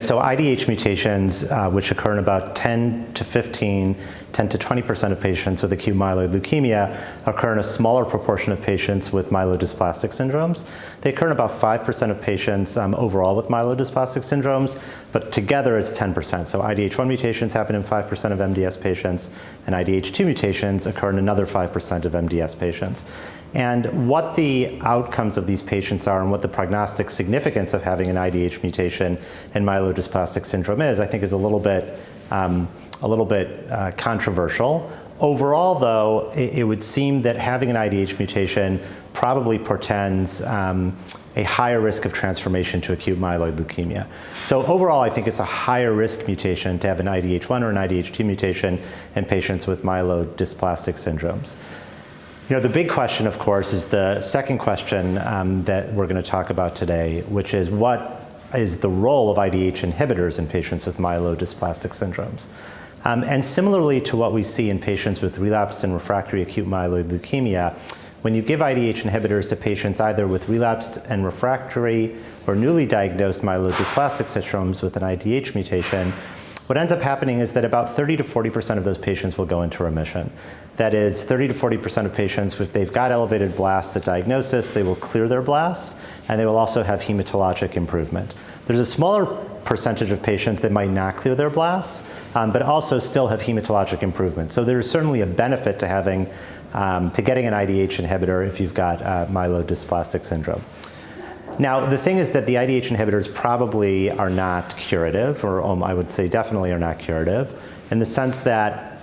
So IDH mutations, which occur in about 10 to 20% of patients with acute myeloid leukemia, occur in a smaller proportion of patients with myelodysplastic syndromes. They occur in about 5% of patients overall with myelodysplastic syndromes, but together it's 10%. So IDH1 mutations happen in 5% of MDS patients, and IDH2 mutations occur in another 5% of MDS patients. And what the outcomes of these patients are and what the prognostic significance of having an IDH mutation in myelodysplastic syndrome is, I think, is a little bit controversial. Overall, though, it would seem that having an IDH mutation probably portends a higher risk of transformation to acute myeloid leukemia. So overall, I think it's a higher risk mutation to have an IDH1 or an IDH2 mutation in patients with myelodysplastic syndromes. You know, the big question, of course, is the second question that we're going to talk about today, which is what is the role of IDH inhibitors in patients with myelodysplastic syndromes? And similarly to what we see in patients with relapsed and refractory acute myeloid leukemia, when you give IDH inhibitors to patients either with relapsed and refractory or newly diagnosed myelodysplastic syndromes with an IDH mutation, what ends up happening is that about 30 to 40% of those patients will go into remission. That is, 30 to 40% of patients, if they've got elevated blasts at diagnosis, they will clear their blasts, and they will also have hematologic improvement. There's a smaller percentage of patients that might not clear their blasts, but also still have hematologic improvement. So there's certainly a benefit to having, to getting an IDH inhibitor if you've got myelodysplastic syndrome. Now, the thing is that the IDH inhibitors probably are not curative, or I would say definitely are not curative, in the sense that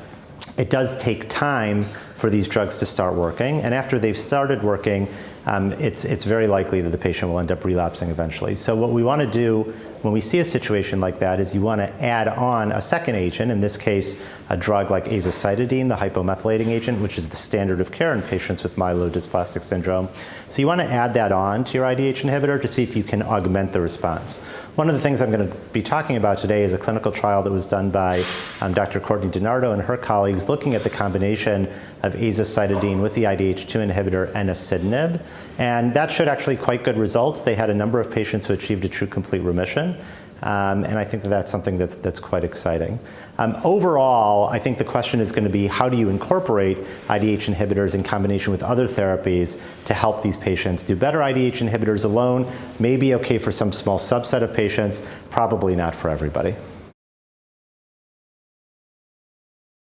it does take time for these drugs to start working, and after they've started working, it's very likely that the patient will end up relapsing eventually. So what we want to do when we see a situation like that is you want to add on a second agent, in this case a drug like azacitidine, the hypomethylating agent, which is the standard of care in patients with myelodysplastic syndrome. So you want to add that on to your IDH inhibitor to see if you can augment the response. One of the things I'm going to be talking about today is a clinical trial that was done by Dr. Courtney DiNardo and her colleagues looking at the combination of azacitidine with the IDH2 inhibitor enasidenib, and that showed actually quite good results. They had a number of patients who achieved a true complete remission, and I think that that's something that's quite exciting. Overall, I think the question is going to be how do you incorporate IDH inhibitors in combination with other therapies to help these patients do better? IDH inhibitors alone may be okay for some small subset of patients, probably not for everybody.